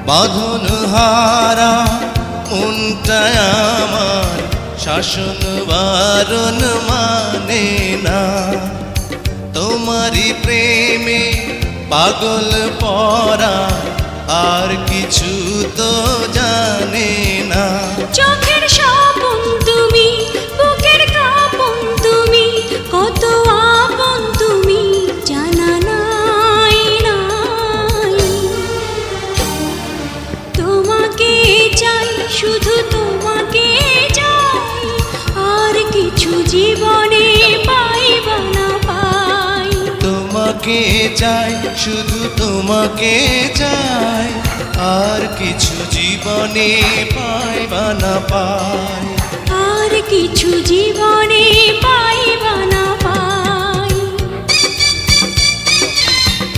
বাঁধন হারা মনটা আমার শাসন বারণ মানে না। তোমারই প্রেমে পাগল পরা আর কিছু তো জানে না। চোখের স্বপন তুমি, বুকের কাঁপন তুমি, কত আপন তুমি জানা নাই নাই। তোমাকে চাই, শুধু তোমাকে চাই, আর কিছু জীবনে পাইবা না পাই। তোমাকে চাই, শুধু তোমাকে চাই, আর কিছু জীবনে পাইবা না পাই। আর কিছু জীবনে পাইবা না